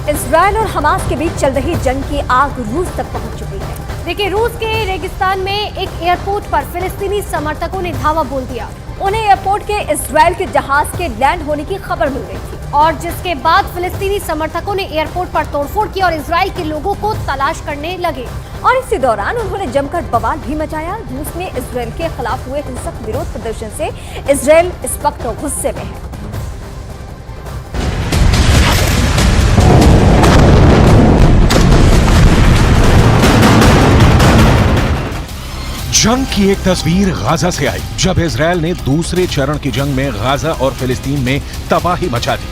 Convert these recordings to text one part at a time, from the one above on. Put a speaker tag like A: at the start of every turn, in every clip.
A: Israel और Hamas के बीच चल रही जंग की आग रूस तक पहुंच चुकी है।
B: देखिए, रूस के रेगिस्तान में एक एयरपोर्ट पर फिलिस्तीनी समर्थकों ने धावा बोल दिया।
A: उन्हें एयरपोर्ट के इजरायल के जहाज के लैंड होने की खबर मिल गई थी
B: और जिसके बाद फिलिस्तीनी समर्थकों ने एयरपोर्ट पर तोड़फोड़ की और इजरायल के लोगों को तलाश करने लगे।
A: और इसी दौरान उन्होंने जमकर बवाल भी मचाया। रूस में इजरायल के खिलाफ हुए हिंसक विरोध प्रदर्शन से इजरायल इस वक्त गुस्से में है।
C: जंग की एक तस्वीर गाजा से आई जब इजरायल ने दूसरे चरण की जंग में गाजा और फिलिस्तीन में तबाही मचा दी।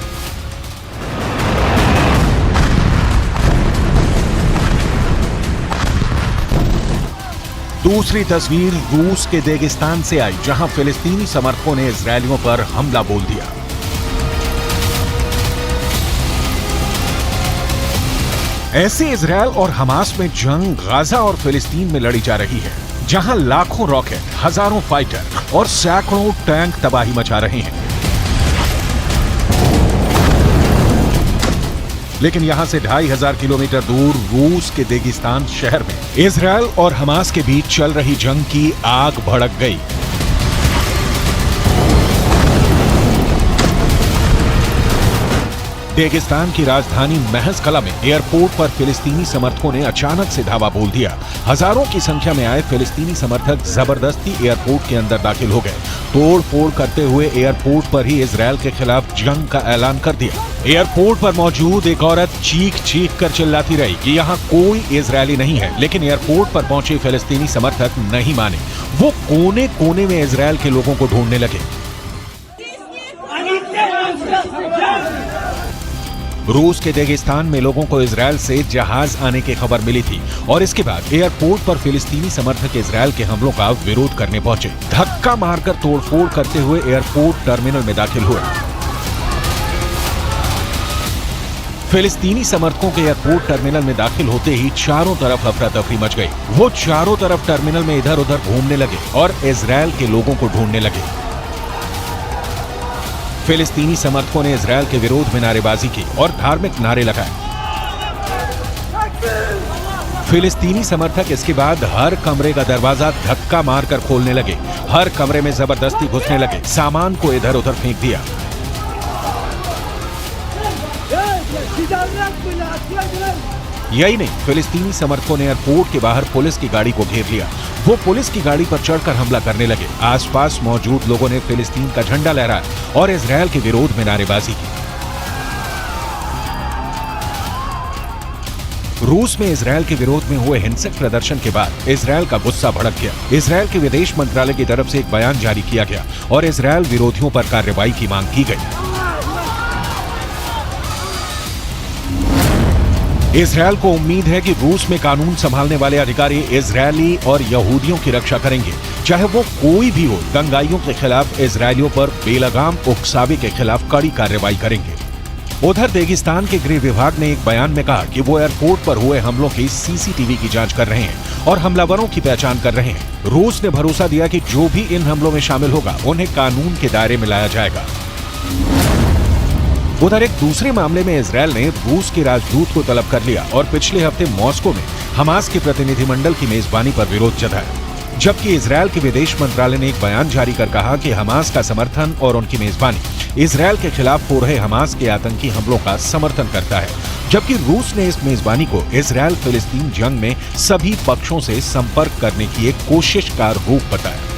C: दूसरी तस्वीर रूस के रेगिस्तान से आई जहां फिलिस्तीनी समर्थकों ने इजरायलियों पर हमला बोल दिया। ऐसे इजरायल और हमास में जंग गाजा और फिलिस्तीन में लड़ी जा रही है, जहां लाखों रॉकेट, हजारों फाइटर और सैकड़ों टैंक तबाही मचा रहे हैं। लेकिन यहां से 2500 किलोमीटर दूर रूस के रेगिस्तान शहर में इजरायल और हमास के बीच चल रही जंग की आग भड़क गई। रेगिस्तान की राजधानी महज कला में एयरपोर्ट पर फिलिस्तीनी समर्थकों ने अचानक से धावा बोल दिया। हजारों की संख्या में आए फिलिस्तीनी समर्थक जबरदस्ती एयरपोर्ट के अंदर दाखिल हो गए। तोड़ फोड़ करते हुए एयरपोर्ट पर ही इजरायल के खिलाफ जंग का ऐलान कर दिया। एयरपोर्ट पर मौजूद एक औरत चीख चीख कर चिल्लाती रही कि यहाँ कोई इजरायली नहीं है, लेकिन एयरपोर्ट पर पहुंचे फिलिस्तीनी समर्थक नहीं माने। वो कोने कोने में इजरायल के लोगों को ढूंढने लगे। रूस के रेगिस्तान में लोगों को इजरायल से जहाज आने की खबर मिली थी और इसके बाद एयरपोर्ट पर फिलिस्तीनी समर्थक इजरायल के हमलों का विरोध करने पहुंचे। धक्का मारकर तोड़फोड़ करते हुए एयरपोर्ट टर्मिनल में दाखिल हुए। फिलिस्तीनी समर्थकों के एयरपोर्ट टर्मिनल में दाखिल होते ही चारों तरफ अफरा तफरी मच गई। वो चारों तरफ टर्मिनल में इधर उधर घूमने लगे और इजरायल के लोगों को ढूंढने लगे। फिलिस्तीनी समर्थकों ने इजरायल के विरोध में नारेबाजी की और धार्मिक नारे लगाए। फिलिस्तीनी समर्थक इसके बाद हर कमरे का दरवाजा धक्का मारकर खोलने लगे। हर कमरे में जबरदस्ती घुसने लगे, सामान को इधर उधर फेंक दिया। यही नहीं, फिलिस्तीनी समर्थकों ने एयरपोर्ट के बाहर पुलिस की गाड़ी को घेर लिया। वो पुलिस की गाड़ी पर चढ़कर हमला करने लगे। आसपास मौजूद लोगों ने फिलिस्तीन का झंडा लहराया और इजरायल के विरोध में नारेबाजी की। रूस में इजरायल के विरोध में हुए हिंसक प्रदर्शन के बाद इजरायल का गुस्सा भड़क गया। इजरायल के विदेश मंत्रालय की तरफ से एक बयान जारी किया गया और इजरायल विरोधियों पर कार्रवाई की मांग की गई। इजरायल को उम्मीद है कि रूस में कानून संभालने वाले अधिकारी इजरायली और यहूदियों की रक्षा करेंगे, चाहे वो कोई भी हो। दंगाइयों के खिलाफ इजरायलियों पर बेलगाम उकसावे के खिलाफ कड़ी कार्रवाई करेंगे। उधर रेगिस्तान के गृह विभाग ने एक बयान में कहा कि वो एयरपोर्ट पर हुए हमलों की सीसीटीवी की जांच कर रहे हैं और हमलावरों की पहचान कर रहे हैं। रूस ने भरोसा दिया कि जो भी इन हमलों में शामिल होगा उन्हें कानून के दायरे में लाया जाएगा। उधर एक दूसरे मामले में इजरायल ने रूस के राजदूत को तलब कर लिया और पिछले हफ्ते मॉस्को में हमास के प्रतिनिधिमंडल की मेजबानी पर विरोध जताया। जबकि इजरायल के विदेश मंत्रालय ने एक बयान जारी कर कहा कि हमास का समर्थन और उनकी मेजबानी इजरायल के खिलाफ हो रहे हमास के आतंकी हमलों का समर्थन करता है। जबकि रूस ने इस मेजबानी को इजरायल फिलिस्तीन जंग में सभी पक्षों से संपर्क करने की एक कोशिश का रूप बताया।